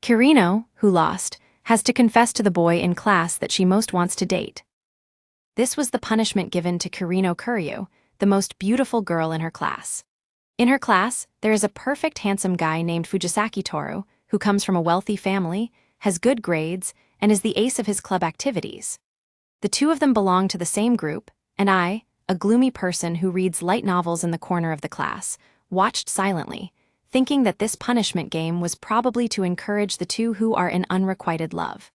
Kirino, who lost, has to confess to the boy in class that she most wants to date. This was the punishment given to Kirino Kuryu, the most beautiful girl in her class. In her class, there is a perfect handsome guy named Fujisaki Toru, who comes from a wealthy family, has good grades, and is the ace of his club activities. The two of them belong to the same group, and I, a gloomy person who reads light novels in the corner of the class, watched silently, thinking that this punishment game was probably to encourage the two who are in unrequited love.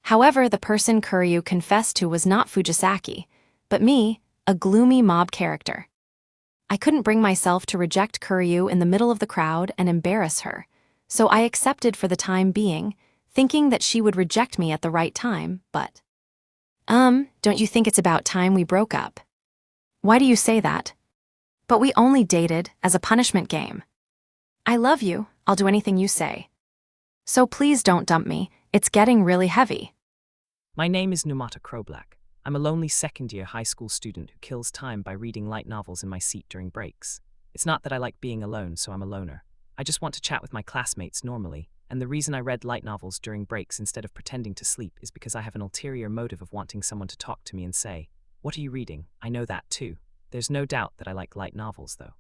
However, the person Kuryu confessed to was not Fujisaki, but me, a gloomy mob character. I couldn't bring myself to reject Kuryu in the middle of the crowd and embarrass her, so I accepted for the time being, thinking that she would reject me at the right time, but… don't you think it's about time we broke up? Why do you say that? But we only dated as a punishment game. I love you, I'll do anything you say. So please don't dump me, it's getting really heavy. My name is Numata Crowblack. I'm a lonely second-year high school student who kills time by reading light novels in my seat during breaks. It's not that I like being alone, so I'm a loner. I just want to chat with my classmates normally, and the reason I read light novels during breaks instead of pretending to sleep is because I have an ulterior motive of wanting someone to talk to me and say, "What are you reading? I know that too." There's no doubt that I like light novels, though.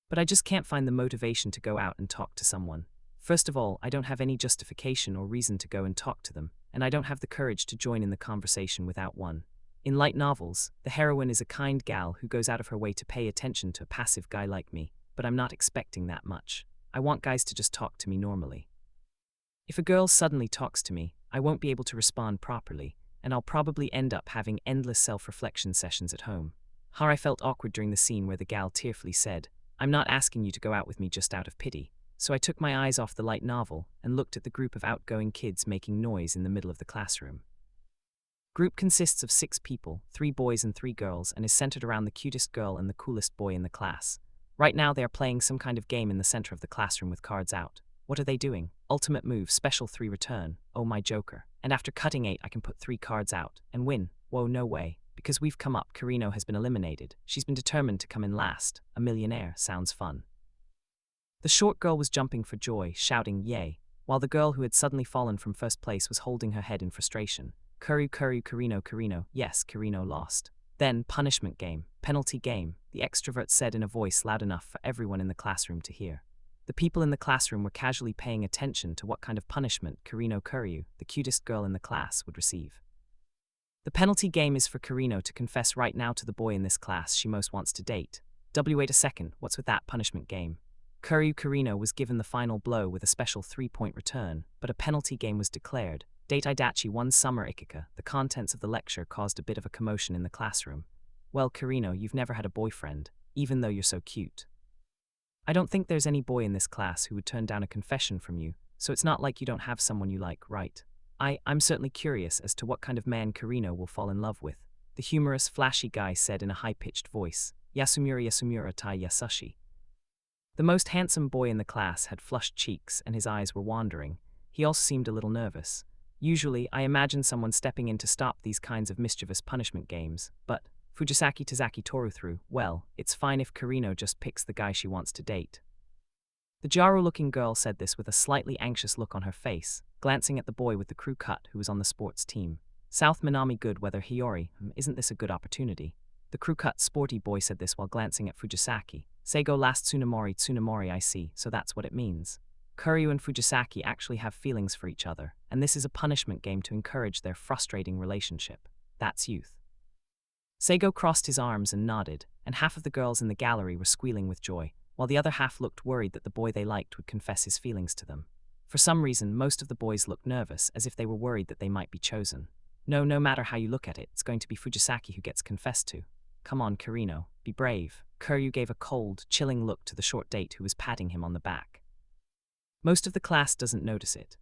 But I just can't find the motivation to go out and talk to someone. First of all, I don't have any justification or reason to go and talk to them, and I don't have the courage to join in the conversation without one. In light novels, the heroine is a kind gal who goes out of her way to pay attention to a passive guy like me, but I'm not expecting that much. I want guys to just talk to me normally. If a girl suddenly talks to me, I won't be able to respond properly, and I'll probably end up having endless self-reflection sessions at home. I felt awkward during the scene where the gal tearfully said, "I'm not asking you to go out with me just out of pity." So I took my eyes off the light novel and looked at the group of outgoing kids making noise in the middle of the classroom. Group consists of 6 people, 3 boys and 3 girls, and is centered around the cutest girl and the coolest boy in the class. Right now they are playing some kind of game in the center of the classroom with cards out. What are they doing? Ultimate move, special 3 return. Oh my joker. And after cutting 8 I can put 3 cards out and win. Whoa, no way. Because we've come up, Kirino has been eliminated. She's been determined to come in last. A millionaire sounds fun. The short girl was jumping for joy, shouting yay, while the girl who had suddenly fallen from first place was holding her head in frustration. Kirino, yes, Kirino lost. Then, punishment game, penalty game, the extrovert said in a voice loud enough for everyone in the classroom to hear. The people in the classroom were casually paying attention to what kind of punishment Kirino Kuryu, the cutest girl in the class, would receive. The penalty game is for Kirino to confess right now to the boy in this class she most wants to date. Wait a second, what's with that punishment game? Kirino was given the final blow with a special 3-point return, but a penalty game was declared. Date Idachi one summer Ikika, the contents of the lecture caused a bit of a commotion in the classroom. Well, Kirino, you've never had a boyfriend, even though you're so cute. I don't think there's any boy in this class who would turn down a confession from you, so it's not like you don't have someone you like, right? I'm certainly curious as to what kind of man Kirino will fall in love with. The humorous, flashy guy said in a high-pitched voice, Yasumura tai yasushi. The most handsome boy in the class had flushed cheeks and his eyes were wandering. He also seemed a little nervous. Usually, I imagine someone stepping in to stop these kinds of mischievous punishment games, but Fujisaki Tazaki Toru through, well, it's fine if Kirino just picks the guy she wants to date. The Jaro-looking girl said this with a slightly anxious look on her face, glancing at the boy with the crew cut who was on the sports team. South Minami good weather Hiyori, isn't this a good opportunity? The crew-cut sporty boy said this while glancing at Fujisaki. Seigo last Tsunamori I see, so that's what it means. Kuryu and Fujisaki actually have feelings for each other, and this is a punishment game to encourage their frustrating relationship. That's youth. Seigo crossed his arms and nodded, and half of the girls in the gallery were squealing with joy, while the other half looked worried that the boy they liked would confess his feelings to them. For some reason, most of the boys looked nervous, as if they were worried that they might be chosen. No matter how you look at it, it's going to be Fujisaki who gets confessed to. Come on, Kirino, be brave. Kuryu gave a cold, chilling look to the short date who was patting him on the back. Most of the class doesn't notice it.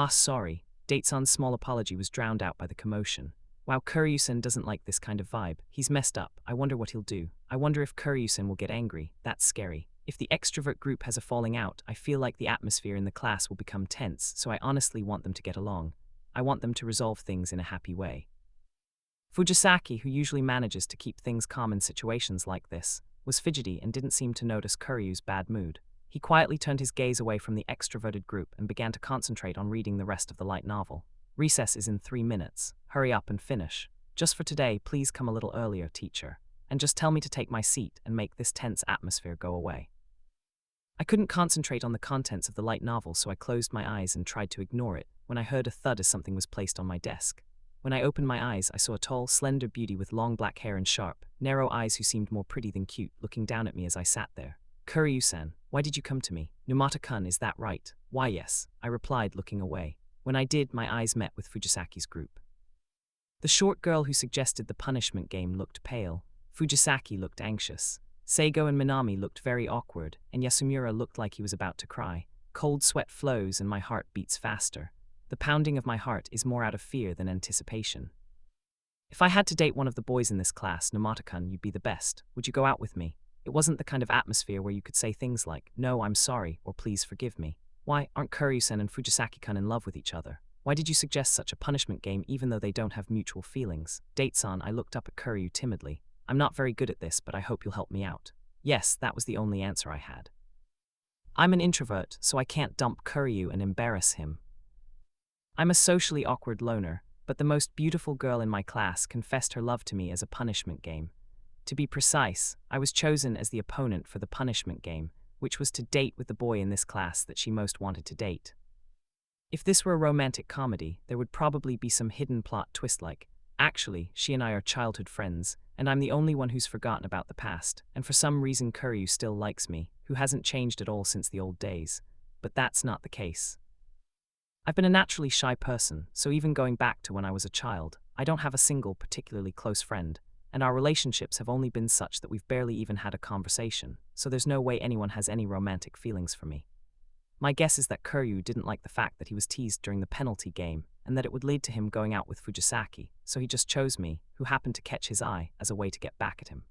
Sorry. Date-san's small apology was drowned out by the commotion. Wow, Kuryu-san doesn't like this kind of vibe. He's messed up. I wonder what he'll do. I wonder if Kuryu-san will get angry. That's scary. If the extrovert group has a falling out, I feel like the atmosphere in the class will become tense, so I honestly want them to get along. I want them to resolve things in a happy way. Fujisaki, who usually manages to keep things calm in situations like this, was fidgety and didn't seem to notice Kuryu's bad mood. He quietly turned his gaze away from the extroverted group and began to concentrate on reading the rest of the light novel. Recess is in 3 minutes. Hurry up and finish. Just for today, please come a little earlier, teacher. And just tell me to take my seat and make this tense atmosphere go away. I couldn't concentrate on the contents of the light novel, so I closed my eyes and tried to ignore it when I heard a thud as something was placed on my desk. When I opened my eyes, I saw a tall, slender beauty with long black hair and sharp, narrow eyes who seemed more pretty than cute, looking down at me as I sat there. Kuryu-san, why did you come to me? Numata-kun, is that right? Why, yes, I replied, looking away. When I did, my eyes met with Fujisaki's group. The short girl who suggested the punishment game looked pale. Fujisaki looked anxious. Seigo and Minami looked very awkward, and Yasumura looked like he was about to cry. Cold sweat flows and my heart beats faster. The pounding of my heart is more out of fear than anticipation. If I had to date one of the boys in this class, Numata-kun, you'd be the best. Would you go out with me? It wasn't the kind of atmosphere where you could say things like, no, I'm sorry, or please forgive me. Why, aren't Kuryu-san and Fujisaki-kun in love with each other? Why did you suggest such a punishment game even though they don't have mutual feelings? Date-san, I looked up at Kuryu timidly. I'm not very good at this, but I hope you'll help me out. Yes, that was the only answer I had. I'm an introvert, so I can't dump Kuryu and embarrass him. I'm a socially awkward loner, but the most beautiful girl in my class confessed her love to me as a punishment game. To be precise, I was chosen as the opponent for the punishment game, which was to date with the boy in this class that she most wanted to date. If this were a romantic comedy, there would probably be some hidden plot twist like, actually, she and I are childhood friends, and I'm the only one who's forgotten about the past, and for some reason Kuryu still likes me, who hasn't changed at all since the old days. But that's not the case. I've been a naturally shy person, so even going back to when I was a child, I don't have a single particularly close friend, and our relationships have only been such that we've barely even had a conversation, so there's no way anyone has any romantic feelings for me. My guess is that Kuryu didn't like the fact that he was teased during the penalty game, and that it would lead to him going out with Fujisaki, so he just chose me, who happened to catch his eye, as a way to get back at him.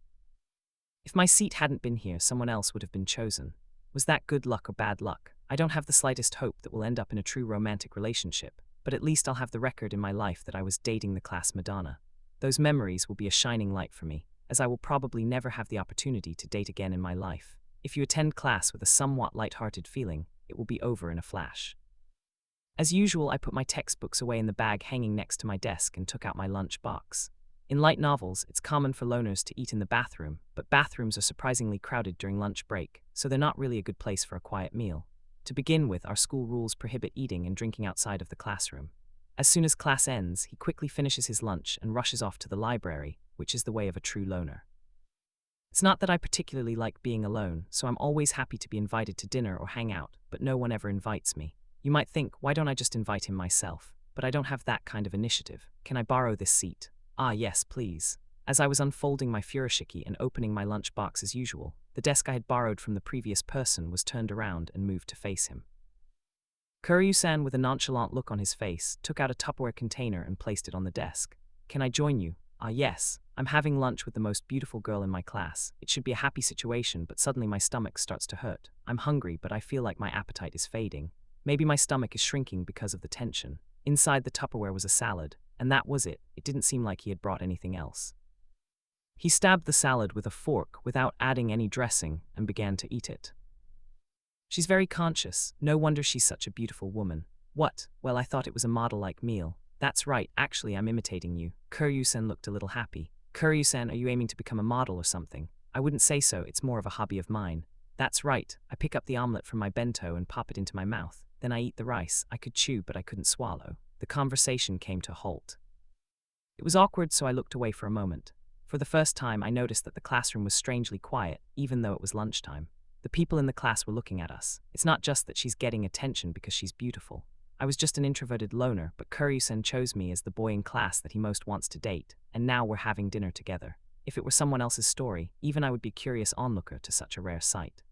If my seat hadn't been here, someone else would have been chosen. Was that good luck or bad luck? I don't have the slightest hope that we'll end up in a true romantic relationship, but at least I'll have the record in my life that I was dating the class Madonna. Those memories will be a shining light for me, as I will probably never have the opportunity to date again in my life. If you attend class with a somewhat light-hearted feeling, it will be over in a flash. As usual, I put my textbooks away in the bag hanging next to my desk and took out my lunch box. In light novels, it's common for loners to eat in the bathroom, but bathrooms are surprisingly crowded during lunch break, so they're not really a good place for a quiet meal. To begin with, our school rules prohibit eating and drinking outside of the classroom. As soon as class ends, he quickly finishes his lunch and rushes off to the library, which is the way of a true loner. It's not that I particularly like being alone, so I'm always happy to be invited to dinner or hang out, but no one ever invites me. You might think, why don't I just invite him myself? But I don't have that kind of initiative. Can I borrow this seat? Ah, yes, please. As I was unfolding my furoshiki and opening my lunch box as usual, the desk I had borrowed from the previous person was turned around and moved to face him. Kuryu-san, with a nonchalant look on his face, took out a Tupperware container and placed it on the desk. Can I join you? Ah, yes. I'm having lunch with the most beautiful girl in my class. It should be a happy situation, but suddenly my stomach starts to hurt. I'm hungry, but I feel like my appetite is fading. Maybe my stomach is shrinking because of the tension. Inside the Tupperware was a salad, and that was it. It didn't seem like he had brought anything else. He stabbed the salad with a fork without adding any dressing and began to eat it. She's very conscious. No wonder she's such a beautiful woman. What? Well, I thought it was a model-like meal. That's right, actually I'm imitating you. Kuryu-san looked a little happy. Kuryu-san, are you aiming to become a model or something? I wouldn't say so, it's more of a hobby of mine. That's right, I pick up the omelette from my bento and pop it into my mouth. Then I eat the rice. I could chew, but I couldn't swallow. The conversation came to a halt. It was awkward, so I looked away for a moment. For the first time, I noticed that the classroom was strangely quiet, even though it was lunchtime. The people in the class were looking at us. It's not just that she's getting attention because she's beautiful. I was just an introverted loner, but Kuryu-san chose me as the boy in class that he most wants to date, and now we're having dinner together. If it were someone else's story, even I would be a curious onlooker to such a rare sight.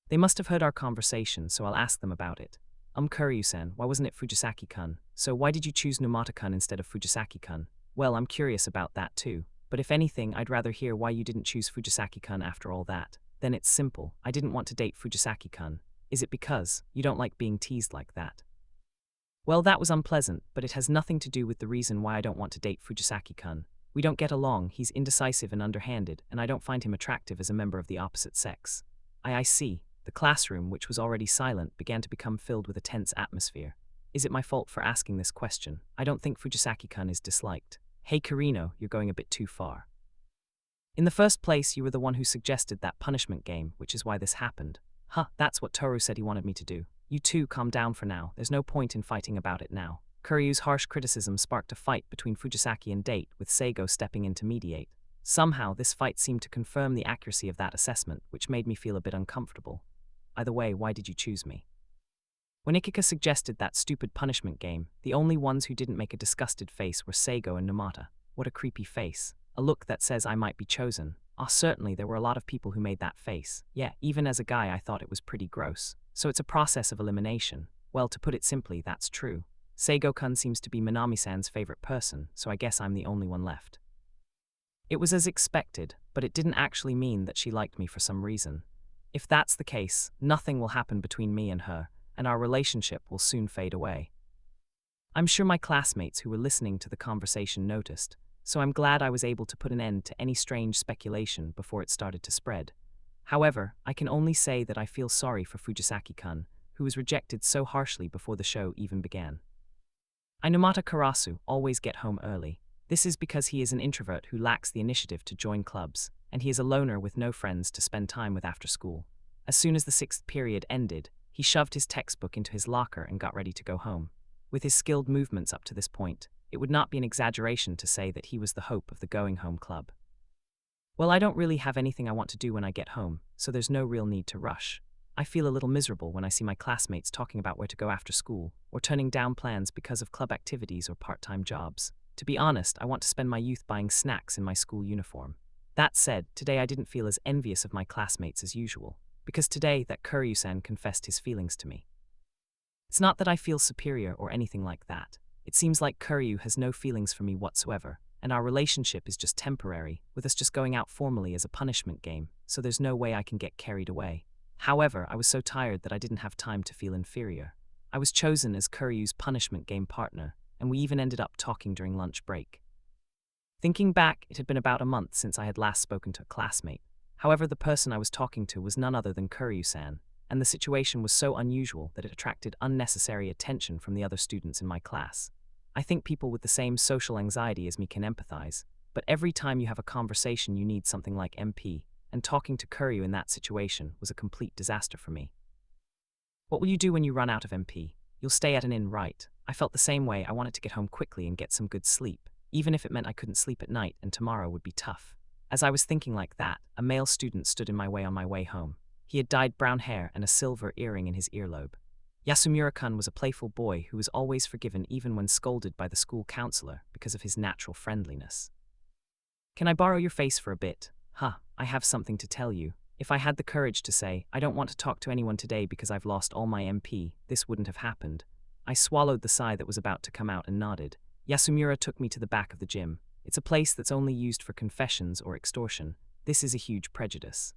They must have heard our conversation, so I'll ask them about it. Kuryu-san, why wasn't it Fujisaki-kun? So why did you choose Numata-kun instead of Fujisaki-kun? Well, I'm curious about that too. But if anything, I'd rather hear why you didn't choose Fujisaki-kun after all that. Then it's simple. I didn't want to date Fujisaki-kun. Is it because you don't like being teased like that? Well, that was unpleasant, but it has nothing to do with the reason why I don't want to date Fujisaki-kun. We don't get along, he's indecisive and underhanded, and I don't find him attractive as a member of the opposite sex. I see. The classroom, which was already silent, began to become filled with a tense atmosphere. Is it my fault for asking this question? I don't think Fujisaki-kun is disliked. Hey Kirino, you're going a bit too far. In the first place, you were the one who suggested that punishment game, which is why this happened. Huh, that's what Toru said he wanted me to do. You two calm down for now, there's no point in fighting about it now. Kuryu's harsh criticism sparked a fight between Fujisaki and Date, with Seigo stepping in to mediate. Somehow, this fight seemed to confirm the accuracy of that assessment, which made me feel a bit uncomfortable. Either way, why did you choose me? When Ikika suggested that stupid punishment game, the only ones who didn't make a disgusted face were Seigo and Numata. What a creepy face. A look that says I might be chosen. Certainly there were a lot of people who made that face. Yeah, even as a guy I thought it was pretty gross. So it's a process of elimination. Well, to put it simply, that's true. Seigo-kun seems to be Minami-san's favorite person, so I guess I'm the only one left. It was as expected, but it didn't actually mean that she liked me for some reason. If that's the case, nothing will happen between me and her, and our relationship will soon fade away. I'm sure my classmates who were listening to the conversation noticed, so I'm glad I was able to put an end to any strange speculation before it started to spread. However, I can only say that I feel sorry for Fujisaki-kun, who was rejected so harshly before the show even began. I Numata Karasu always get home early. This is because he is an introvert who lacks the initiative to join clubs, and he is a loner with no friends to spend time with after school. As soon as the 6th period ended, he shoved his textbook into his locker and got ready to go home. With his skilled movements up to this point, it would not be an exaggeration to say that he was the hope of the going home club. Well, I don't really have anything I want to do when I get home, so there's no real need to rush. I feel a little miserable when I see my classmates talking about where to go after school, or turning down plans because of club activities or part-time jobs. To be honest, I want to spend my youth buying snacks in my school uniform. That said, today I didn't feel as envious of my classmates as usual, because today that Kuryu-san confessed his feelings to me. It's not that I feel superior or anything like that. It seems like Kuryu has no feelings for me whatsoever, and our relationship is just temporary, with us just going out formally as a punishment game, so there's no way I can get carried away. However, I was so tired that I didn't have time to feel inferior. I was chosen as Kuryu's punishment game partner, and we even ended up talking during lunch break. Thinking back, it had been about a month since I had last spoken to a classmate. However, the person I was talking to was none other than Kuryu-san, and the situation was so unusual that it attracted unnecessary attention from the other students in my class. I think people with the same social anxiety as me can empathize, but every time you have a conversation you need something like MP, and talking to Kuryu in that situation was a complete disaster for me. What will you do when you run out of MP? You'll stay at an inn, right? I felt the same way. I wanted to get home quickly and get some good sleep, even if it meant I couldn't sleep at night and tomorrow would be tough. As I was thinking like that, a male student stood in my way on my way home. He had dyed brown hair and a silver earring in his earlobe. Yasumura-kun was a playful boy who was always forgiven even when scolded by the school counselor because of his natural friendliness. Can I borrow your face for a bit? I have something to tell you. If I had the courage to say, I don't want to talk to anyone today because I've lost all my MP, this wouldn't have happened. I swallowed the sigh that was about to come out and nodded. Yasumura took me to the back of the gym. It's a place that's only used for confessions or extortion. This is a huge prejudice.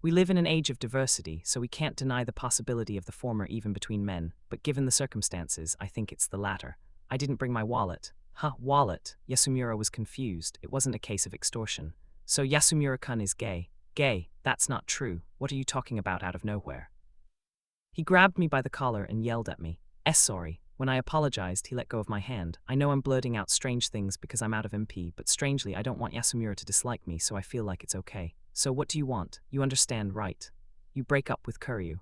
We live in an age of diversity, so we can't deny the possibility of the former even between men, but given the circumstances, I think it's the latter. I didn't bring my wallet. Wallet? Yasumura was confused. It wasn't a case of extortion. So Yasumura-kun is gay. Gay? That's not true. What are you talking about out of nowhere? He grabbed me by the collar and yelled at me. Sorry. When I apologized, he let go of my hand. I know I'm blurting out strange things because I'm out of MP, but strangely I don't want Yasumura to dislike me, so I feel like it's okay. So what do you want? You understand, right? You break up with Kuryu.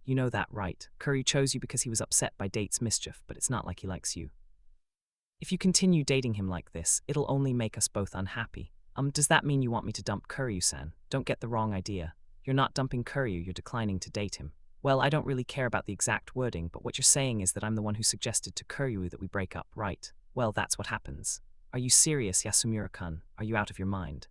You know that, right? Kuryu chose you because he was upset by Date's mischief, but it's not like he likes you. If you continue dating him like this, it'll only make us both unhappy. Does that mean you want me to dump Kuryu-san? Don't get the wrong idea. You're not dumping Kuryu, you're declining to date him. Well, I don't really care about the exact wording, but what you're saying is that I'm the one who suggested to Kuryu that we break up, right? Well, that's what happens. Are you serious, Yasumura-kun? Are you out of your mind?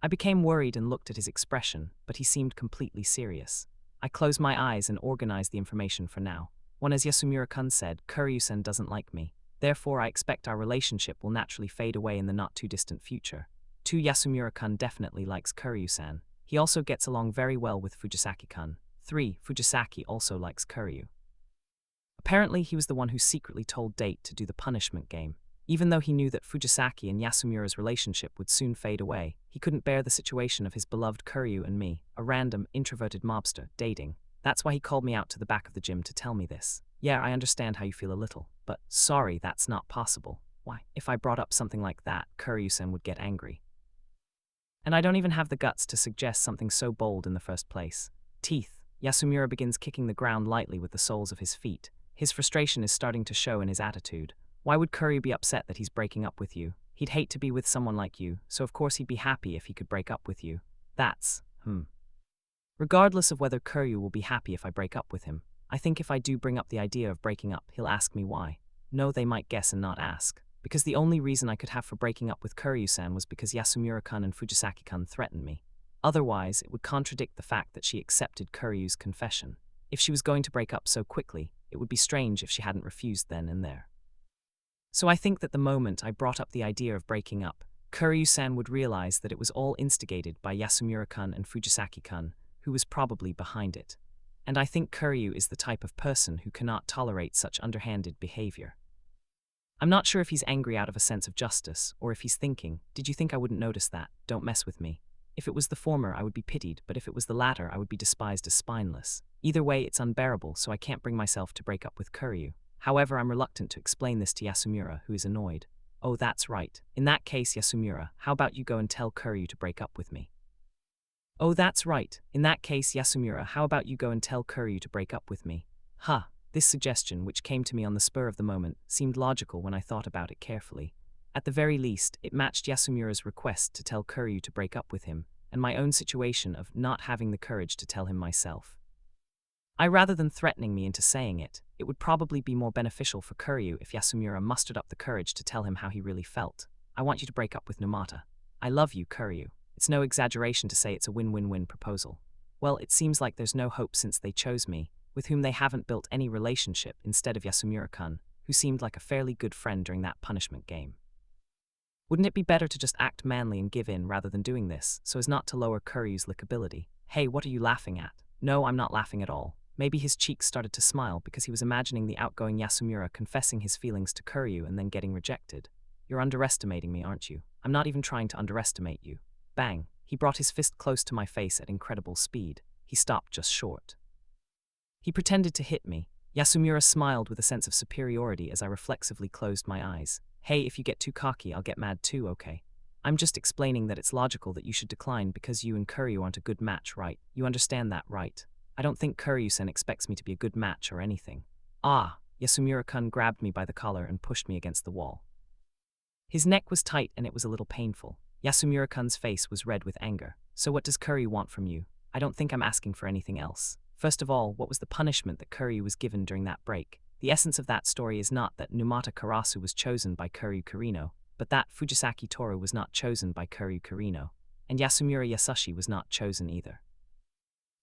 I became worried and looked at his expression, but he seemed completely serious. I closed my eyes and organized the information for now. One, as Yasumura-kun said, Kuryu-san doesn't like me. Therefore, I expect our relationship will naturally fade away in the not-too-distant future. 2, Yasumura-kun definitely likes Kuryu-san. He also gets along very well with Fujisaki-kun. 3, Fujisaki also likes Kuryu. Apparently, he was the one who secretly told Date to do the punishment game. Even though he knew that Fujisaki and Yasumura's relationship would soon fade away, he couldn't bear the situation of his beloved Kuryu and me, a random, introverted mobster, dating. That's why he called me out to the back of the gym to tell me this. Yeah, I understand how you feel a little, but sorry, that's not possible. Why, if I brought up something like that, Kuryu-sen would get angry. And I don't even have the guts to suggest something so bold in the first place. Teeth. Yasumura begins kicking the ground lightly with the soles of his feet. His frustration is starting to show in his attitude. Why would Kuryu be upset that he's breaking up with you? He'd hate to be with someone like you, so of course he'd be happy if he could break up with you. That's, Regardless of whether Kuryu will be happy if I break up with him, I think if I do bring up the idea of breaking up, he'll ask me why. No, they might guess and not ask. Because the only reason I could have for breaking up with Kuryu-san was because Yasumura-kun and Fujisaki-kun threatened me. Otherwise, it would contradict the fact that she accepted Kuryu's confession. If she was going to break up so quickly, it would be strange if she hadn't refused then and there. So I think that the moment I brought up the idea of breaking up, Kuryu-san would realize that it was all instigated by Yasumura-kun and Fujisaki-kun, who was probably behind it. And I think Kuryu is the type of person who cannot tolerate such underhanded behavior. I'm not sure if he's angry out of a sense of justice, or if he's thinking, did you think I wouldn't notice that? Don't mess with me. If it was the former, I would be pitied, but if it was the latter, I would be despised as spineless. Either way, it's unbearable, so I can't bring myself to break up with Kuryu. However, I'm reluctant to explain this to Yasumura, who is annoyed. Oh, that's right. In that case, Yasumura, how about you go and tell Kuryu to break up with me? Oh, that's right. In that case, Yasumura, how about you go and tell Kuryu to break up with me? Huh. This suggestion, which came to me on the spur of the moment, seemed logical when I thought about it carefully. At the very least, it matched Yasumura's request to tell Kuryu to break up with him, and my own situation of not having the courage to tell him myself. Rather than threatening me into saying it, it would probably be more beneficial for Kuryu if Yasumura mustered up the courage to tell him how he really felt. I want you to break up with Numata. I love you, Kuryu. It's no exaggeration to say it's a win-win-win proposal. Well, it seems like there's no hope since they chose me, with whom they haven't built any relationship instead of Yasumura-kun, who seemed like a fairly good friend during that punishment game. Wouldn't it be better to just act manly and give in rather than doing this, so as not to lower Kuryu's lickability? Hey, what are you laughing at? No, I'm not laughing at all. Maybe his cheeks started to smile because he was imagining the outgoing Yasumura confessing his feelings to Kuryu and then getting rejected. You're underestimating me, aren't you? I'm not even trying to underestimate you. Bang! He brought his fist close to my face at incredible speed. He stopped just short. He pretended to hit me. Yasumura smiled with a sense of superiority as I reflexively closed my eyes. Hey, if you get too cocky, I'll get mad too, okay? I'm just explaining that it's logical that you should decline because you and Kuryu aren't a good match, right? You understand that, right? I don't think Kuryu-sen expects me to be a good match or anything. Ah! Yasumura-kun grabbed me by the collar and pushed me against the wall. His neck was tight and it was a little painful. Yasumura-kun's face was red with anger. So what does Kuryu want from you? I don't think I'm asking for anything else. First of all, what was the punishment that Kuryu was given during that break? The essence of that story is not that Numata Karasu was chosen by Kuryu Kurino, but that Fujisaki Toru was not chosen by Kuryu Kurino, and Yasumura Yasushi was not chosen either.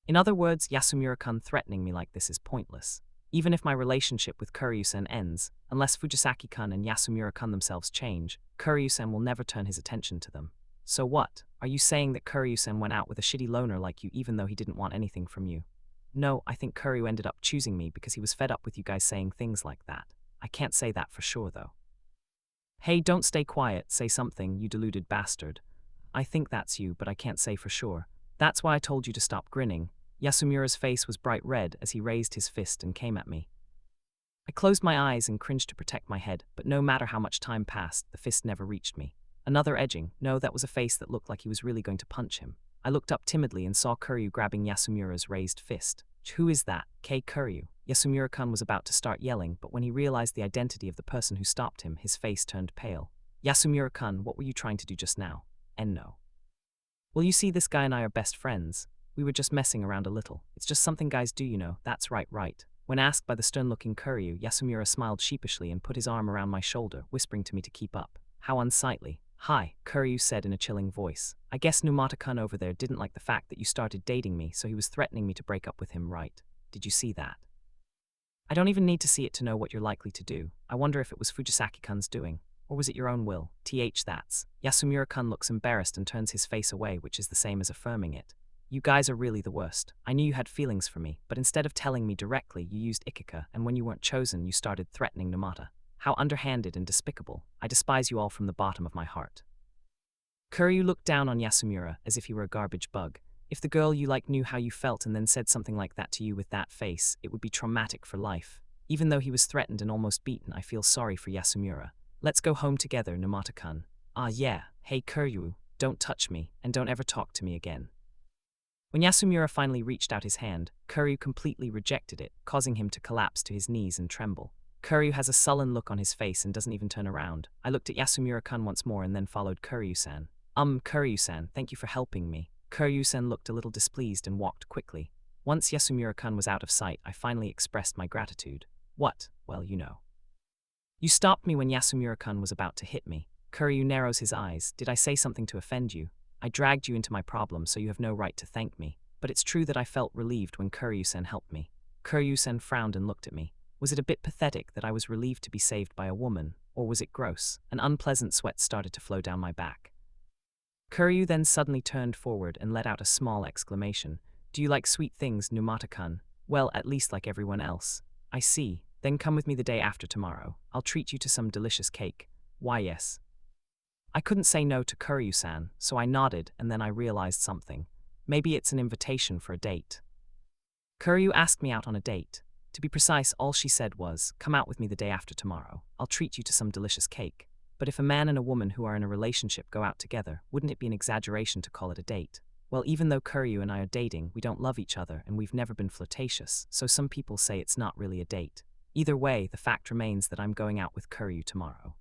In other words, Yasumura-kun threatening me like this is pointless. Even if my relationship with Kuryu-sen ends, unless Fujisaki-kun and Yasumura-kun themselves change, Kuryu-sen will never turn his attention to them. So what? Are you saying that Kuryu-sen went out with a shitty loner like you even though he didn't want anything from you? No, I think Kuryu ended up choosing me because he was fed up with you guys saying things like that. I can't say that for sure though. Hey, don't stay quiet, say something, you deluded bastard. I think that's you, but I can't say for sure. That's why I told you to stop grinning. Yasumura's face was bright red as he raised his fist and came at me. I closed my eyes and cringed to protect my head, but no matter how much time passed, the fist never reached me. Another edging. No, that was a face that looked like he was really going to punch him. I looked up timidly and saw Kuryu grabbing Yasumura's raised fist. Who is that? Kuryu. Yasumura-kun was about to start yelling, but when he realized the identity of the person who stopped him, his face turned pale. Yasumura-kun, what were you trying to do just now? No. Well, you see, this guy and I are best friends. We were just messing around a little. It's just something guys do, you know. That's right. When asked by the stern-looking Kuryu, Yasumura smiled sheepishly and put his arm around my shoulder, whispering to me to keep up. How unsightly. Hi, Kuryu said in a chilling voice. I guess Numata-kun over there didn't like the fact that you started dating me, so he was threatening me to break up with him, right? Did you see that? I don't even need to see it to know what you're likely to do. I wonder if it was Fujisaki-kun's doing. Or was it your own will? That's. Yasumura-kun looks embarrassed and turns his face away, which is the same as affirming it. You guys are really the worst. I knew you had feelings for me, but instead of telling me directly, you used Ikika, and when you weren't chosen, you started threatening Numata. How underhanded and despicable. I despise you all from the bottom of my heart. Kuryu looked down on Yasumura as if he were a garbage bug. If the girl you like knew how you felt and then said something like that to you with that face, it would be traumatic for life. Even though he was threatened and almost beaten, I feel sorry for Yasumura. Let's go home together, Numata-kun. Ah yeah, hey Kuryu, don't touch me, and don't ever talk to me again. When Yasumura finally reached out his hand, Kuryu completely rejected it, causing him to collapse to his knees and tremble. Kuryu has a sullen look on his face and doesn't even turn around. I looked at Yasumura-kun once more and then followed Kuryu-san. Kuryu-san, thank you for helping me. Kuryu-san looked a little displeased and walked quickly. Once Yasumura-kun was out of sight, I finally expressed my gratitude. What? Well, you know. You stopped me when Yasumura-kun was about to hit me. Kuryu narrows his eyes. Did I say something to offend you? I dragged you into my problem, so you have no right to thank me. But it's true that I felt relieved when Kuryu-san helped me. Kuryu-san frowned and looked at me. Was it a bit pathetic that I was relieved to be saved by a woman, or was it gross? An unpleasant sweat started to flow down my back. Kuryu then suddenly turned forward and let out a small exclamation. Do you like sweet things, Numata-kun? Well, at least like everyone else. I see. Then come with me the day after tomorrow. I'll treat you to some delicious cake. Why yes. I couldn't say no to Kuryu-san, so I nodded and then I realized something. Maybe it's an invitation for a date. Kuryu asked me out on a date. To be precise, all she said was, come out with me the day after tomorrow. I'll treat you to some delicious cake. But if a man and a woman who are in a relationship go out together, wouldn't it be an exaggeration to call it a date? Well, even though Kuryu and I are dating, we don't love each other and we've never been flirtatious, so some people say it's not really a date. Either way, the fact remains that I'm going out with Kuryu tomorrow.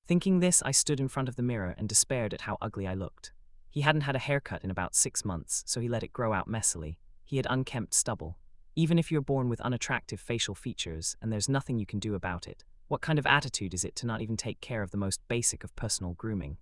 Thinking this, I stood in front of the mirror and despaired at how ugly I looked. He hadn't had a haircut in about 6 months, so he let it grow out messily. He had unkempt stubble. Even if you're born with unattractive facial features and there's nothing you can do about it, what kind of attitude is it to not even take care of the most basic of personal grooming?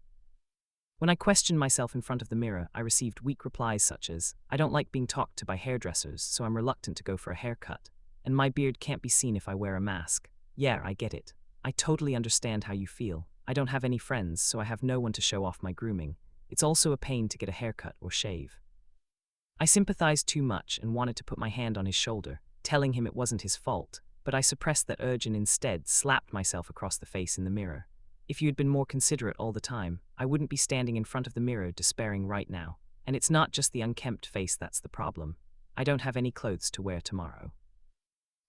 When I questioned myself in front of the mirror, I received weak replies such as, I don't like being talked to by hairdressers, so I'm reluctant to go for a haircut. And my beard can't be seen if I wear a mask. Yeah, I get it. I totally understand how you feel. I don't have any friends, so I have no one to show off my grooming. It's also a pain to get a haircut or shave. I sympathized too much and wanted to put my hand on his shoulder, telling him it wasn't his fault, but I suppressed that urge and instead slapped myself across the face in the mirror. If you had been more considerate all the time, I wouldn't be standing in front of the mirror despairing right now. And it's not just the unkempt face that's the problem. I don't have any clothes to wear tomorrow.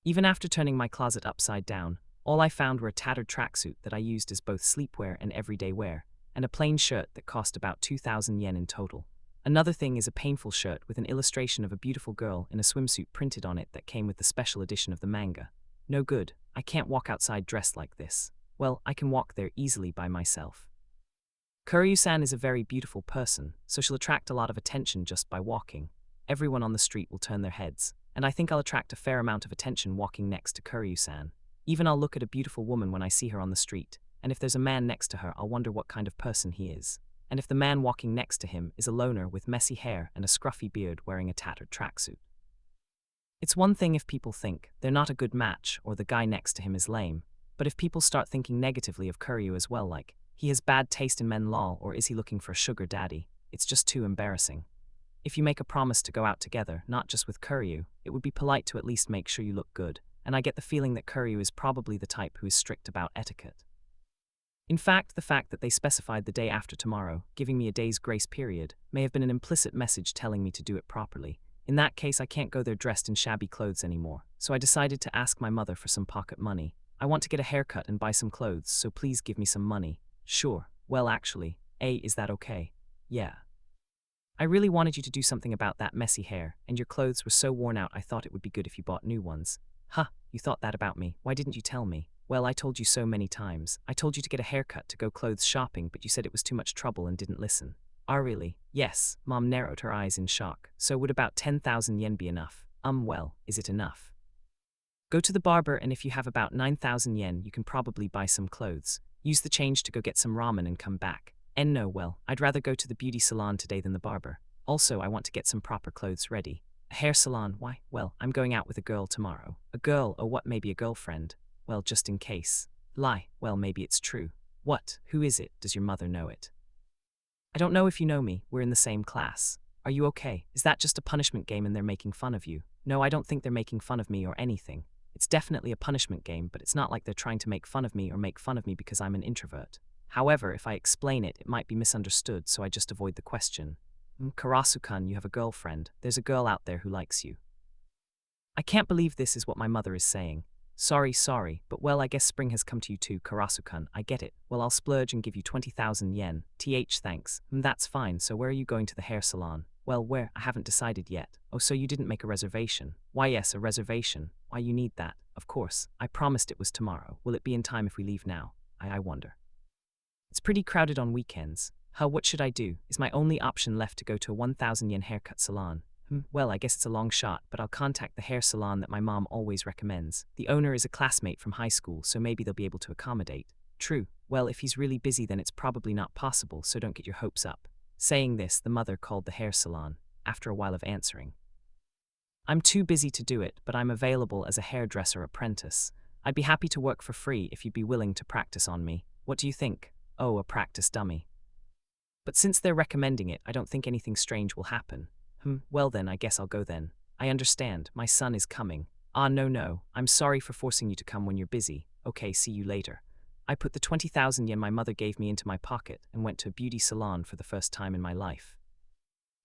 Even after turning my closet upside down, all I found were a tattered tracksuit that I used as both sleepwear and everyday wear, and a plain shirt that cost about 2,000 yen in total. Another thing is a painful shirt with an illustration of a beautiful girl in a swimsuit printed on it that came with the special edition of the manga. No good. I can't walk outside dressed like this. Well, I can walk there easily by myself. Kuryu-san is a very beautiful person, so she'll attract a lot of attention just by walking. Everyone on the street will turn their heads, and I think I'll attract a fair amount of attention walking next to Kuryu-san. Even I'll look at a beautiful woman when I see her on the street, and if there's a man next to her, I'll wonder what kind of person he is. And if the man walking next to him is a loner with messy hair and a scruffy beard wearing a tattered tracksuit. It's one thing if people think they're not a good match or the guy next to him is lame, but if people start thinking negatively of Kuryu as well, like, he has bad taste in men lol, or is he looking for a sugar daddy, it's just too embarrassing. If you make a promise to go out together, not just with Kuryu, it would be polite to at least make sure you look good, and I get the feeling that Kuryu is probably the type who is strict about etiquette. In fact, the fact that they specified the day after tomorrow, giving me a day's grace period, may have been an implicit message telling me to do it properly. In that case, I can't go there dressed in shabby clothes anymore, so I decided to ask my mother for some pocket money. I want to get a haircut and buy some clothes, so please give me some money. Sure. Well, actually, is that okay? Yeah. I really wanted you to do something about that messy hair, and your clothes were so worn out I thought it would be good if you bought new ones. Huh, you thought that about me. Why didn't you tell me? Well, I told you so many times. I told you to get a haircut to go clothes shopping, but you said it was too much trouble and didn't listen. Ah, really? Yes. Mom narrowed her eyes in shock. So would about 10,000 yen be enough? Well, is it enough? Go to the barber, and if you have about 9,000 yen, you can probably buy some clothes. Use the change to go get some ramen and come back. And no, well, I'd rather go to the beauty salon today than the barber. Also, I want to get some proper clothes ready. A hair salon? Why? Well, I'm going out with a girl tomorrow. A girl, or what, maybe a girlfriend? Well, just in case. Lie. Well, maybe it's true. What? Who is it? Does your mother know it? I don't know if you know me. We're in the same class. Are you okay? Is that just a punishment game and they're making fun of you? No, I don't think they're making fun of me or anything. It's definitely a punishment game, but it's not like they're trying to make fun of me or make fun of me because I'm an introvert. However, if I explain it, it might be misunderstood, so I just avoid the question. Karasu-kun, you have a girlfriend. There's a girl out there who likes you. I can't believe this is what my mother is saying. Sorry, but well, I guess spring has come to you too, Karasu-kun. I get it. Well, I'll splurge and give you 20,000 yen. Thanks. That's fine. So where are you going to the hair salon? Well, where? I haven't decided yet. Oh, so you didn't make a reservation? Why, yes, a reservation. Why, you need that. Of course. I promised it was tomorrow. Will it be in time if we leave now? I wonder. It's pretty crowded on weekends. What should I do? Is my only option left to go to a 1,000 yen haircut salon? Well, I guess it's a long shot, but I'll contact the hair salon that my mom always recommends. The owner is a classmate from high school, so maybe they'll be able to accommodate. True. Well, if he's really busy, then it's probably not possible, so don't get your hopes up. Saying this, the mother called the hair salon, after a while of answering. I'm too busy to do it, but I'm available as a hairdresser apprentice. I'd be happy to work for free if you'd be willing to practice on me. What do you think? Oh, a practice dummy. But since they're recommending it, I don't think anything strange will happen. Well then, I guess I'll go then. I understand, my son is coming. No, I'm sorry for forcing you to come when you're busy. Okay, see you later. I put the 20,000 yen my mother gave me into my pocket and went to a beauty salon for the first time in my life.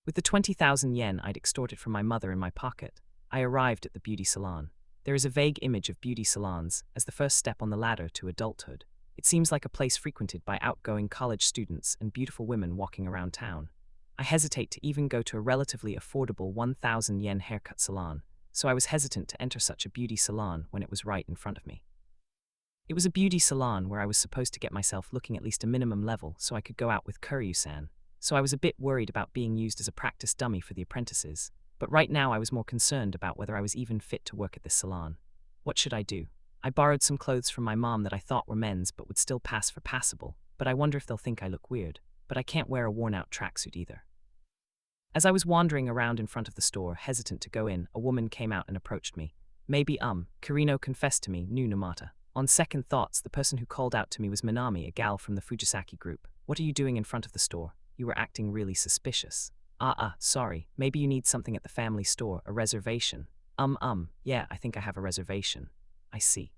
With the 20,000 yen I'd extorted from my mother in my pocket, I arrived at the beauty salon. There is a vague image of beauty salons as the first step on the ladder to adulthood. It seems like a place frequented by outgoing college students and beautiful women walking around town. I hesitate to even go to a relatively affordable 1,000 yen haircut salon, so I was hesitant to enter such a beauty salon when it was right in front of me. It was a beauty salon where I was supposed to get myself looking at least a minimum level so I could go out with Kuryu-san, so I was a bit worried about being used as a practice dummy for the apprentices, but right now I was more concerned about whether I was even fit to work at this salon. What should I do? I borrowed some clothes from my mom that I thought were men's but would still pass for passable, but I wonder if they'll think I look weird. But I can't wear a worn-out tracksuit either. As I was wandering around in front of the store, hesitant to go in, a woman came out and approached me. Maybe, Kirino confessed to me, knew Numata. On second thoughts, the person who called out to me was Minami, a gal from the Fujisaki group. What are you doing in front of the store? You were acting really suspicious. Sorry. Maybe you need something at the family store, a reservation. Yeah, I think I have a reservation. I see.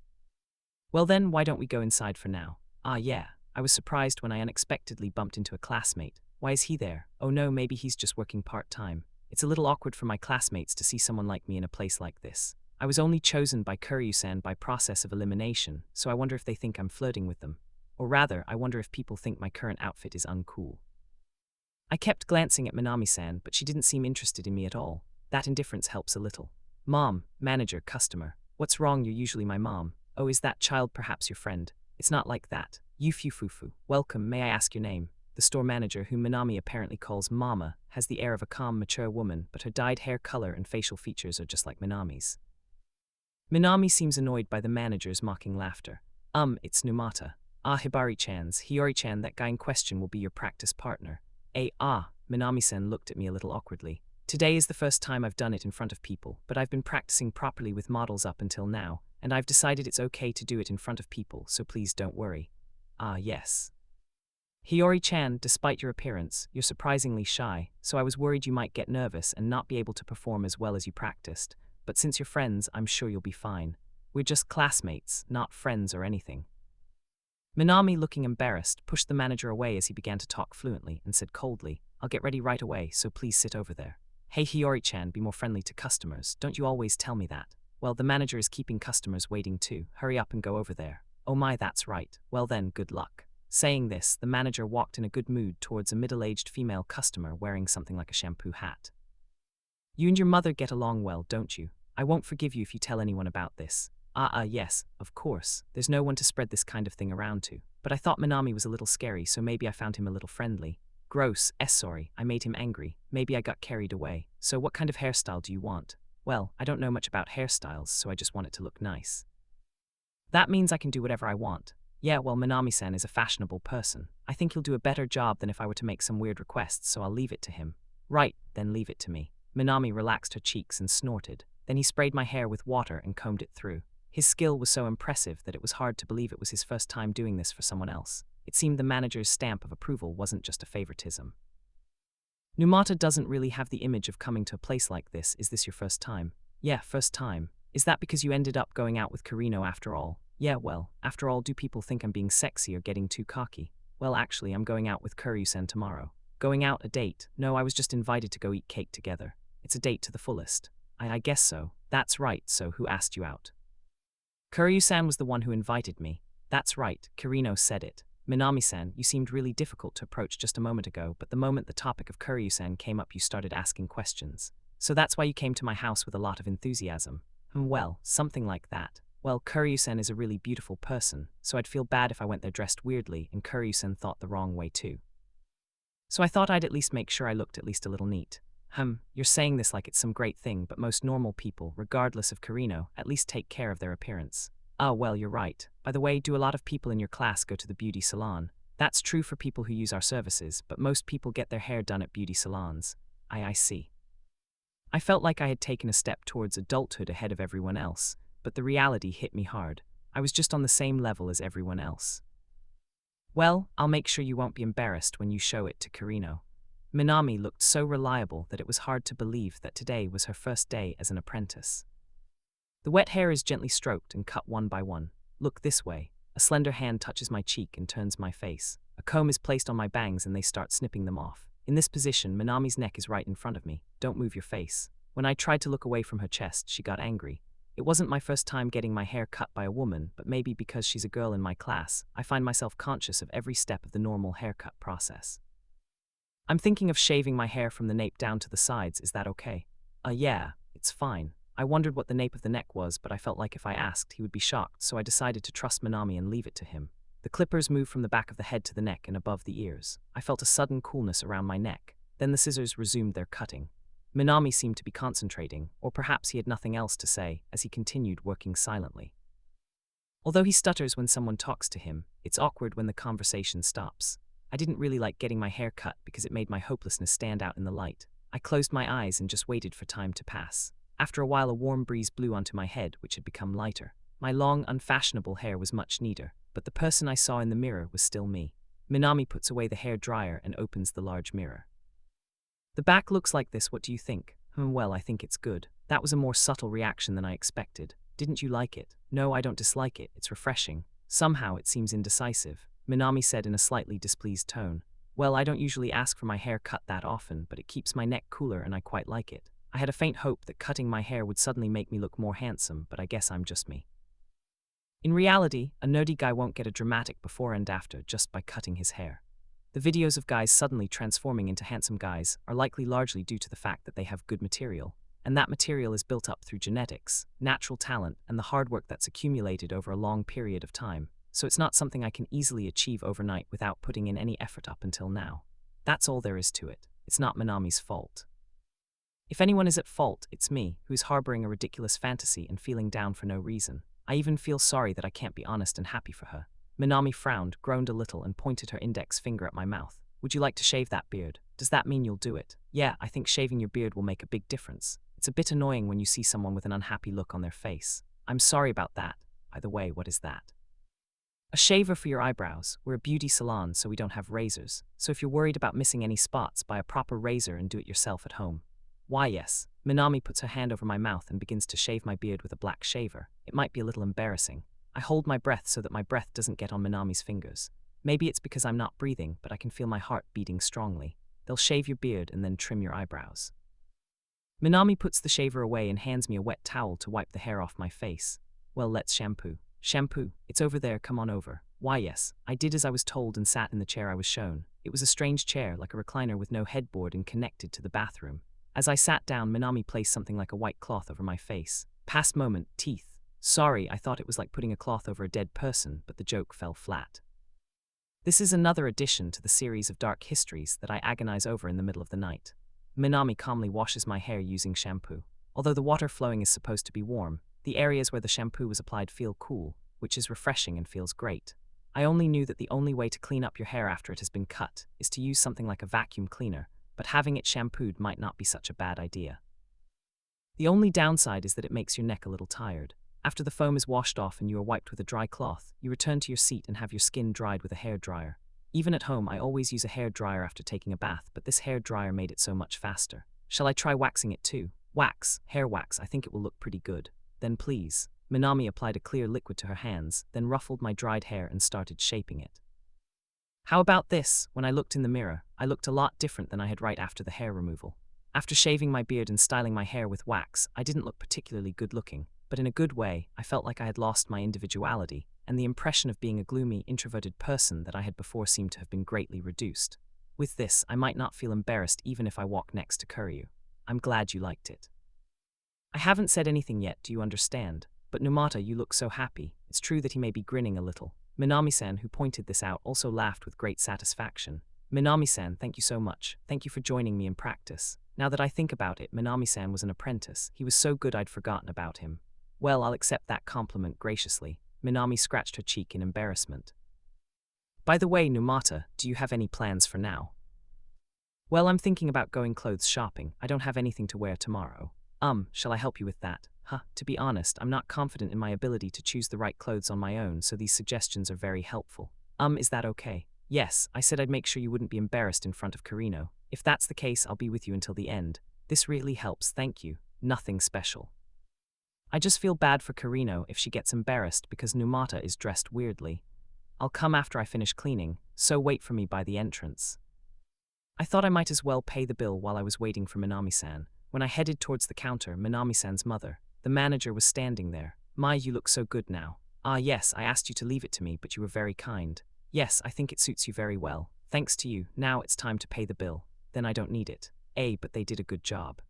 Well then, why don't we go inside for now? Yeah. I was surprised when I unexpectedly bumped into a classmate. Why is he there? Oh no, maybe he's just working part-time. It's a little awkward for my classmates to see someone like me in a place like this. I was only chosen by Kuryu-san by process of elimination, so I wonder if they think I'm flirting with them. Or rather, I wonder if people think my current outfit is uncool. I kept glancing at Minami-san, but she didn't seem interested in me at all. That indifference helps a little. Mom, manager, customer. What's wrong? You're usually my mom. Oh, is that child perhaps your friend? It's not like that. Yufufufu. Welcome, may I ask your name? The store manager, whom Minami apparently calls Mama, has the air of a calm, mature woman, but her dyed hair color and facial features are just like Minami's. Minami seems annoyed by the manager's mocking laughter. It's Numata. Hibari-chan's, Hiyori-chan, that guy in question will be your practice partner. Minami-san looked at me a little awkwardly. Today is the first time I've done it in front of people, but I've been practicing properly with models up until now, and I've decided it's okay to do it in front of people, so please don't worry. Yes. Hiyori-chan, despite your appearance, you're surprisingly shy, so I was worried you might get nervous and not be able to perform as well as you practiced, but since you're friends, I'm sure you'll be fine. We're just classmates, not friends or anything. Minami, looking embarrassed, pushed the manager away as he began to talk fluently and said coldly, I'll get ready right away, so please sit over there. Hey Hiyori-chan, be more friendly to customers, don't you always tell me that? Well, the manager is keeping customers waiting too, hurry up and go over there. Oh my, that's right, well then, good luck. Saying this, the manager walked in a good mood towards a middle-aged female customer wearing something like a shampoo hat. You and your mother get along well, don't you? I won't forgive you if you tell anyone about this. Yes, of course. There's no one to spread this kind of thing around to. But I thought Minami was a little scary, so maybe I found him a little friendly. Gross, sorry, I made him angry. Maybe I got carried away. So what kind of hairstyle do you want? Well, I don't know much about hairstyles, so I just want it to look nice. That means I can do whatever I want. Yeah, well, Minami-san is a fashionable person. I think he'll do a better job than if I were to make some weird requests, so I'll leave it to him. Right, then leave it to me. Minami relaxed her cheeks and snorted. Then he sprayed my hair with water and combed it through. His skill was so impressive that it was hard to believe it was his first time doing this for someone else. It seemed the manager's stamp of approval wasn't just a favoritism. Numata doesn't really have the image of coming to a place like this. Is this your first time? Yeah, first time. Is that because you ended up going out with Carino after all? Yeah, well, after all, do people think I'm being sexy or getting too cocky? Well, actually, I'm going out with Kuryu-sen tomorrow. Going out, a date? No, I was just invited to go eat cake together. It's a date to the fullest. I guess so. That's right, so who asked you out? Kuryu-san was the one who invited me. That's right, Kirino said it. Minami-san, you seemed really difficult to approach just a moment ago, but the moment the topic of Kuryu-san came up you started asking questions. So that's why you came to my house with a lot of enthusiasm. Well, something like that. Well, Kuryu-sen is a really beautiful person, so I'd feel bad if I went there dressed weirdly and Kuryu-sen thought the wrong way too. So I thought I'd at least make sure I looked at least a little neat. You're saying this like it's some great thing, but most normal people, regardless of Carino, at least take care of their appearance. Ah, well, you're right. By the way, do a lot of people in your class go to the beauty salon? That's true for people who use our services, but most people get their hair done at beauty salons. I see. I felt like I had taken a step towards adulthood ahead of everyone else, but the reality hit me hard. I was just on the same level as everyone else. Well, I'll make sure you won't be embarrassed when you show it to Carino. Minami looked so reliable that it was hard to believe that today was her first day as an apprentice. The wet hair is gently stroked and cut one by one. Look this way. A slender hand touches my cheek and turns my face. A comb is placed on my bangs and they start snipping them off. In this position, Minami's neck is right in front of me. Don't move your face. When I tried to look away from her chest, she got angry. It wasn't my first time getting my hair cut by a woman, but maybe because she's a girl in my class, I find myself conscious of every step of the normal haircut process. I'm thinking of shaving my hair from the nape down to the sides, is that okay? Yeah, it's fine. I wondered what the nape of the neck was, but I felt like if I asked, he would be shocked, so I decided to trust Minami and leave it to him. The clippers moved from the back of the head to the neck and above the ears. I felt a sudden coolness around my neck. Then the scissors resumed their cutting. Minami seemed to be concentrating, or perhaps he had nothing else to say, as he continued working silently. Although he stutters when someone talks to him, it's awkward when the conversation stops. I didn't really like getting my hair cut because it made my hopelessness stand out in the light. I closed my eyes and just waited for time to pass. After a while, a warm breeze blew onto my head, which had become lighter. My long, unfashionable hair was much neater, but the person I saw in the mirror was still me. Minami puts away the hair dryer and opens the large mirror. The back looks like this, what do you think? Well, I think it's good. That was a more subtle reaction than I expected. Didn't you like it? No, I don't dislike it, it's refreshing. Somehow it seems indecisive, Minami said in a slightly displeased tone. Well, I don't usually ask for my hair cut that often, but it keeps my neck cooler and I quite like it. I had a faint hope that cutting my hair would suddenly make me look more handsome, but I guess I'm just me. In reality, a nerdy guy won't get a dramatic before and after just by cutting his hair. The videos of guys suddenly transforming into handsome guys are likely largely due to the fact that they have good material, and that material is built up through genetics, natural talent, and the hard work that's accumulated over a long period of time, so it's not something I can easily achieve overnight without putting in any effort up until now. That's all there is to it. It's not Minami's fault. If anyone is at fault, it's me, who is harboring a ridiculous fantasy and feeling down for no reason. I even feel sorry that I can't be honest and happy for her. Minami frowned, groaned a little, and pointed her index finger at my mouth. Would you like to shave that beard? Does that mean you'll do it? Yeah, I think shaving your beard will make a big difference. It's a bit annoying when you see someone with an unhappy look on their face. I'm sorry about that. By the way, what is that? A shaver for your eyebrows. We're a beauty salon, so we don't have razors. So if you're worried about missing any spots, buy a proper razor and do it yourself at home. Why, yes. Minami puts her hand over my mouth and begins to shave my beard with a black shaver. It might be a little embarrassing. I hold my breath so that my breath doesn't get on Minami's fingers. Maybe it's because I'm not breathing, but I can feel my heart beating strongly. They'll shave your beard and then trim your eyebrows. Minami puts the shaver away and hands me a wet towel to wipe the hair off my face. Well, let's shampoo. Shampoo. It's over there, come on over. Why, yes. I did as I was told and sat in the chair I was shown. It was a strange chair, like a recliner with no headboard and connected to the bathroom. As I sat down, Minami placed something like a white cloth over my face. Past moment, teeth. Sorry, I thought it was like putting a cloth over a dead person, but the joke fell flat. This is another addition to the series of dark histories that I agonize over in the middle of the night. Minami calmly washes my hair using shampoo. Although the water flowing is supposed to be warm, the areas where the shampoo was applied feel cool, which is refreshing and feels great. I only knew that the only way to clean up your hair after it has been cut is to use something like a vacuum cleaner, but having it shampooed might not be such a bad idea. The only downside is that it makes your neck a little tired. After the foam is washed off and you are wiped with a dry cloth, you return to your seat and have your skin dried with a hair dryer. Even at home, I always use a hair dryer after taking a bath, but this hair dryer made it so much faster. Shall I try waxing it too? Wax, hair wax, I think it will look pretty good. then please. Minami applied a clear liquid to her hands, then ruffled my dried hair and started shaping it. How about this? When I looked in the mirror, I looked a lot different than I had right after the hair removal. After shaving my beard and styling my hair with wax, I didn't look particularly good looking, but in a good way. I felt like I had lost my individuality, and the impression of being a gloomy, introverted person that I had before seemed to have been greatly reduced. With this, I might not feel embarrassed even if I walk next to Kuryu. I'm glad you liked it. I haven't said anything yet, do you understand? But Numata, you look so happy. It's true that he may be grinning a little. Minami-san, who pointed this out, also laughed with great satisfaction. Minami-san, thank you so much. Thank you for joining me in practice. Now that I think about it, Minami-san was an apprentice. He was so good I'd forgotten about him. Well, I'll accept that compliment graciously. Minami scratched her cheek in embarrassment. By the way, Numata, do you have any plans for now? Well, I'm thinking about going clothes shopping. I don't have anything to wear tomorrow. Shall I help you with that? To be honest, I'm not confident in my ability to choose the right clothes on my own, so these suggestions are very helpful. Is that okay? Yes, I said I'd make sure you wouldn't be embarrassed in front of Karino. If that's the case, I'll be with you until the end. This really helps, thank you. Nothing special. I just feel bad for Karino if she gets embarrassed because Numata is dressed weirdly. I'll come after I finish cleaning, so wait for me by the entrance. I thought I might as well pay the bill while I was waiting for Minami-san. When I headed towards the counter, Minami-san's mother, the manager, was standing there. My, you look so good now. Ah yes, I asked you to leave it to me, but you were very kind. Yes, I think it suits you very well. Thanks to you, now it's time to pay the bill. Then I don't need it. But they did a good job.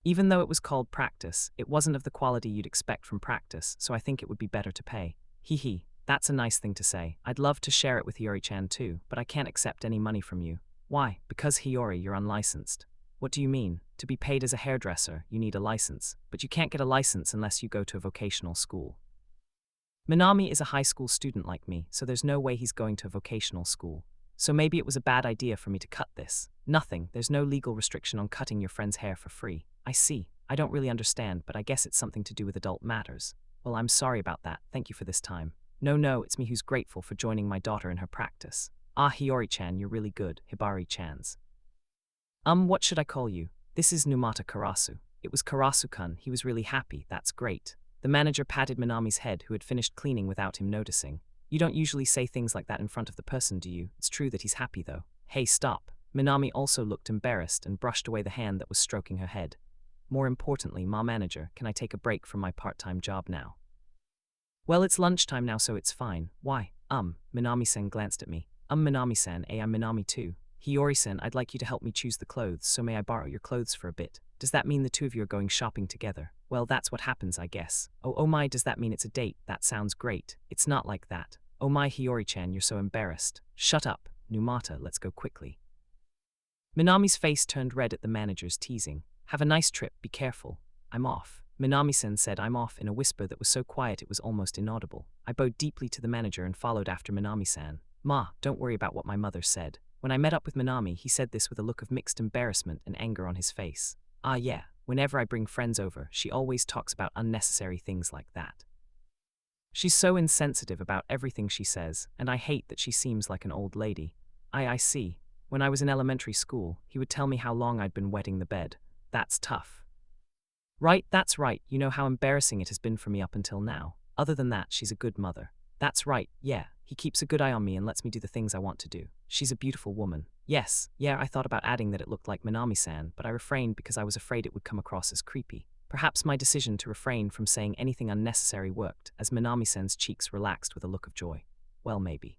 Even though it was called practice, it wasn't of the quality you'd expect from practice, so I think it would be better to pay. Hee, that's a nice thing to say. I'd love to share it with Hiyori-chan too, but I can't accept any money from you. Why? Because Hiyori, you're unlicensed. What do you mean? To be paid as a hairdresser, you need a license, but you can't get a license unless you go to a vocational school. Minami is a high school student like me, so there's no way he's going to a vocational school. So maybe it was a bad idea for me to cut this. Nothing, there's no legal restriction on cutting your friend's hair for free. I see. I don't really understand, but I guess it's something to do with adult matters. Well, I'm sorry about that. Thank you for this time. No, it's me who's grateful for joining my daughter in her practice. Ah, Hiyori-chan, you're really good. Hibari-chan's. What should I call you? This is Numata Karasu. It was Karasu-kun. He was really happy. That's great. The manager patted Minami's head, who had finished cleaning without him noticing. You don't usually say things like that in front of the person, do you? It's true that he's happy, though. Hey, stop. Minami also looked embarrassed and brushed away the hand that was stroking her head. More importantly, Ma manager, can I take a break from my part-time job now? Well, it's lunchtime now, so it's fine. Why? Minami-san glanced at me. Minami-san, I'm Minami too. Hiyori-san, I'd like you to help me choose the clothes, so may I borrow your clothes for a bit? Does that mean the two of you are going shopping together? Well, that's what happens, I guess. Oh my, does that mean it's a date? That sounds great. It's not like that. Oh my, Hiyori-chan, you're so embarrassed. Shut up. Numata, let's go quickly. Minami's face turned red at the manager's teasing. Have a nice trip, be careful. I'm off. Minami-san said I'm off in a whisper that was so quiet it was almost inaudible. I bowed deeply to the manager and followed after Minami-san. Ma, don't worry about what my mother said. When I met up with Minami, he said this with a look of mixed embarrassment and anger on his face. Ah yeah, whenever I bring friends over, she always talks about unnecessary things like that. She's so insensitive about everything she says, and I hate that she seems like an old lady. I see. When I was in elementary school, he would tell me how long I'd been wetting the bed. That's tough. Right, that's right, you know how embarrassing it has been for me up until now. Other than that, she's a good mother. That's right, yeah, he keeps a good eye on me and lets me do the things I want to do. She's a beautiful woman. Yes, I thought about adding that it looked like Minami-san, but I refrained because I was afraid it would come across as creepy. Perhaps my decision to refrain from saying anything unnecessary worked, as Minami-san's cheeks relaxed with a look of joy. Well, maybe.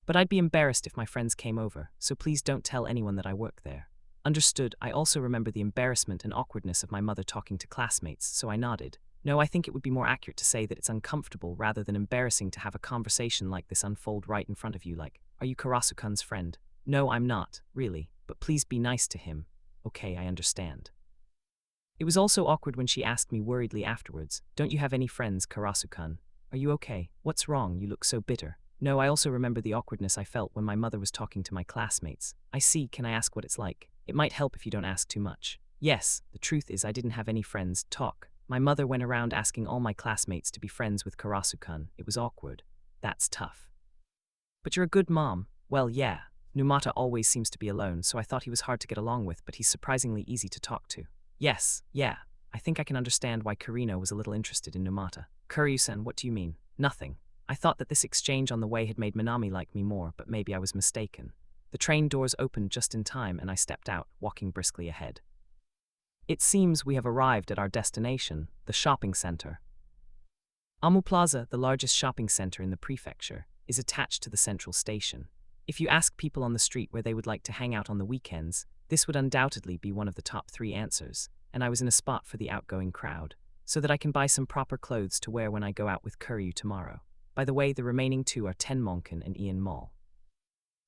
But I'd be embarrassed if my friends came over, so please don't tell anyone that I work there. Understood. I also remember the embarrassment and awkwardness of my mother talking to classmates, so I nodded. No, I think it would be more accurate to say that it's uncomfortable rather than embarrassing to have a conversation like this unfold right in front of you like, are you Karasu-kun's friend? No, I'm not, really, but please be nice to him. Okay, I understand. It was also awkward when she asked me worriedly afterwards, don't you have any friends, Karasu-kun? Are you okay? What's wrong? You look so bitter. No, I also remember the awkwardness I felt when my mother was talking to my classmates. I see, can I ask what it's like? It might help if you don't ask too much. Yes, the truth is I didn't have any friends. Talk. My mother went around asking all my classmates to be friends with Karasu-kun. It was awkward. That's tough. But you're a good mom. Well, yeah. Numata always seems to be alone, so I thought he was hard to get along with, but he's surprisingly easy to talk to. Yes, I think I can understand why Kirino was a little interested in Numata. Kuryu-san, what do you mean? Nothing. I thought that this exchange on the way had made Minami like me more, but maybe I was mistaken. The train doors opened just in time and I stepped out, walking briskly ahead. It seems we have arrived at our destination, the shopping center. Amu Plaza, the largest shopping center in the prefecture, is attached to the central station. If you ask people on the street where they would like to hang out on the weekends, this would undoubtedly be one of the top 3 answers, and I was in a spot for the outgoing crowd, so that I can buy some proper clothes to wear when I go out with Kuryu tomorrow. By the way, the remaining 2 are Tenmonkan and Ian Mall.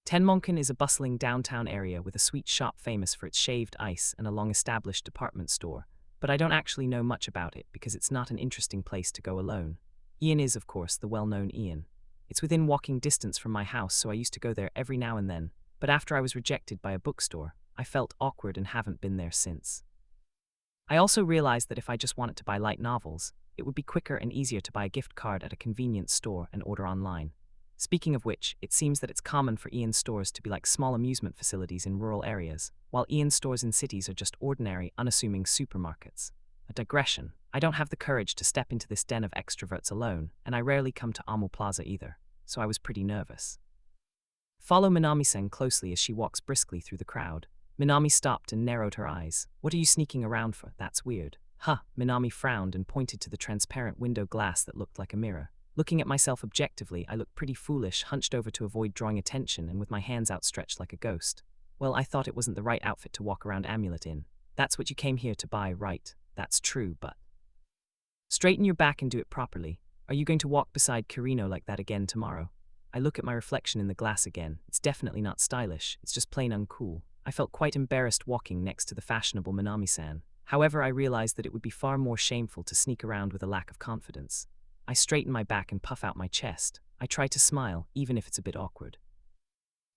Tenmonkan is a bustling downtown area with a sweet shop famous for its shaved ice and a long-established department store, but I don't actually know much about it because it's not an interesting place to go alone. Ian is, of course, the well-known Ian. It's within walking distance from my house, so I used to go there every now and then, but after I was rejected by a bookstore, I felt awkward and haven't been there since. I also realized that if I just wanted to buy light novels, it would be quicker and easier to buy a gift card at a convenience store and order online. Speaking of which, it seems that it's common for Ian stores to be like small amusement facilities in rural areas, while Ian stores in cities are just ordinary, unassuming supermarkets. A digression. I don't have the courage to step into this den of extroverts alone, and I rarely come to Amu Plaza either, so I was pretty nervous. Follow Minami-sen closely as she walks briskly through the crowd. Minami stopped and narrowed her eyes. What are you sneaking around for? That's weird. Huh, Minami frowned and pointed to the transparent window glass that looked like a mirror. Looking at myself objectively, I looked pretty foolish, hunched over to avoid drawing attention and with my hands outstretched like a ghost. Well, I thought it wasn't the right outfit to walk around Amulet in. That's what you came here to buy, right? That's true, but... Straighten your back and do it properly. Are you going to walk beside Kirino like that again tomorrow? I look at my reflection in the glass again. It's definitely not stylish, it's just plain uncool. I felt quite embarrassed walking next to the fashionable Minami-san. However, I realized that it would be far more shameful to sneak around with a lack of confidence. I straighten my back and puff out my chest. I try to smile, even if it's a bit awkward.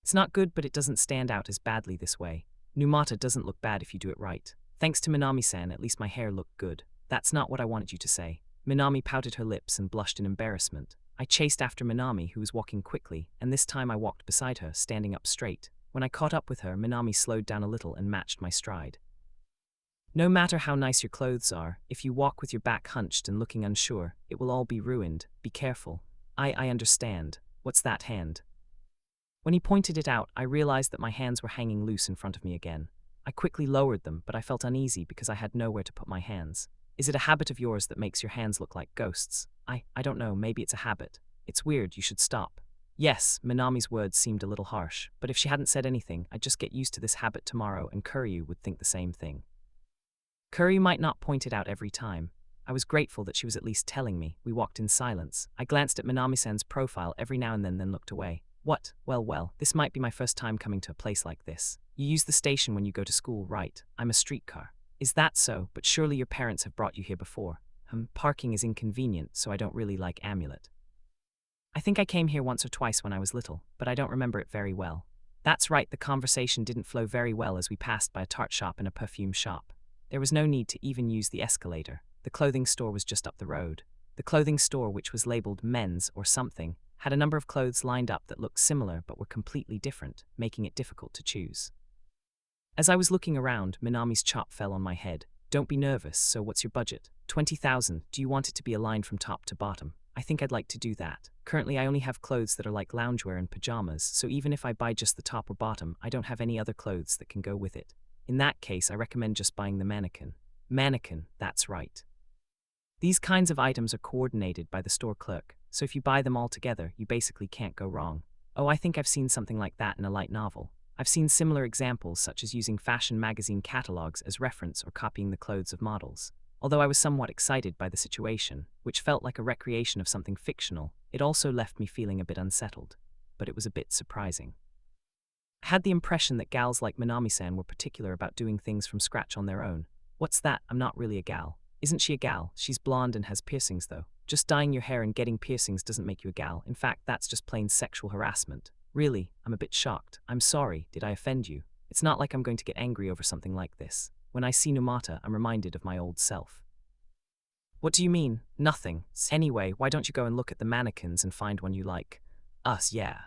It's not good, but it doesn't stand out as badly this way. Numata doesn't look bad if you do it right. Thanks to Minami-san, at least my hair looked good. That's not what I wanted you to say. Minami pouted her lips and blushed in embarrassment. I chased after Minami, who was walking quickly, and this time I walked beside her, standing up straight. When I caught up with her, Minami slowed down a little and matched my stride. No matter how nice your clothes are, if you walk with your back hunched and looking unsure, it will all be ruined. Be careful. I understand. What's that hand? When he pointed it out, I realized that my hands were hanging loose in front of me again. I quickly lowered them, but I felt uneasy because I had nowhere to put my hands. Is it a habit of yours that makes your hands look like ghosts? I don't know, maybe it's a habit. It's weird, you should stop. Yes, Minami's words seemed a little harsh, but if she hadn't said anything, I'd just get used to this habit tomorrow and Kuryu would think the same thing. Kuryu might not point it out every time. I was grateful that she was at least telling me. We walked in silence. I glanced at Minami-san's profile every now and then looked away. What? Well, this might be my first time coming to a place like this. You use the station when you go to school, right? I'm a streetcar. Is that so? But surely your parents have brought you here before. Parking is inconvenient, so I don't really like Amulet. I think I came here once or twice when I was little, but I don't remember it very well. That's right, the conversation didn't flow very well as we passed by a tart shop and a perfume shop. There was no need to even use the escalator. The clothing store was just up the road. The clothing store, which was labeled men's or something, had a number of clothes lined up that looked similar but were completely different, making it difficult to choose. As I was looking around, Minami's chop fell on my head. Don't be nervous, so what's your budget? 20,000. Do you want it to be aligned from top to bottom? I think I'd like to do that. Currently I only have clothes that are like loungewear and pajamas, so even if I buy just the top or bottom, I don't have any other clothes that can go with it. In that case, I recommend just buying the mannequin. Mannequin, that's right. These kinds of items are coordinated by the store clerk, so if you buy them all together, you basically can't go wrong. Oh, I think I've seen something like that in a light novel. I've seen similar examples such as using fashion magazine catalogs as reference or copying the clothes of models. Although I was somewhat excited by the situation, which felt like a recreation of something fictional, it also left me feeling a bit unsettled. But it was a bit surprising. I had the impression that gals like Minami-san were particular about doing things from scratch on their own. What's that? I'm not really a gal. Isn't she a gal? She's blonde and has piercings though. Just dyeing your hair and getting piercings doesn't make you a gal. In fact, that's just plain sexual harassment. Really, I'm a bit shocked. I'm sorry, did I offend you? It's not like I'm going to get angry over something like this. When I see Numata, I'm reminded of my old self. What do you mean? Nothing. Anyway, why don't you go and look at the mannequins and find one you like? Us, yeah.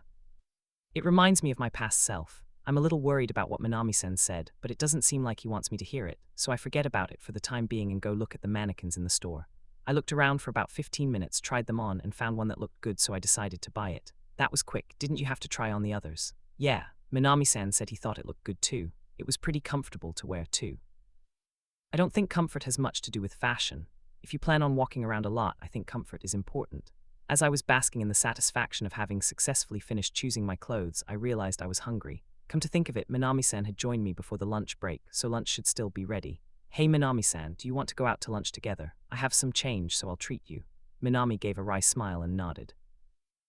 It reminds me of my past self. I'm a little worried about what Minami-sen said, but it doesn't seem like he wants me to hear it, so I forget about it for the time being and go look at the mannequins in the store. I looked around for about 15 minutes, tried them on, and found one that looked good, so I decided to buy it. That was quick. Didn't you have to try on the others? Yeah, Minami-san said he thought it looked good too. It was pretty comfortable to wear too. I don't think comfort has much to do with fashion. If you plan on walking around a lot, I think comfort is important. As I was basking in the satisfaction of having successfully finished choosing my clothes, I realized I was hungry. Come to think of it, Minami-san had joined me before the lunch break, so lunch should still be ready. Hey Minami-san, do you want to go out to lunch together? I have some change, so I'll treat you. Minami gave a wry smile and nodded.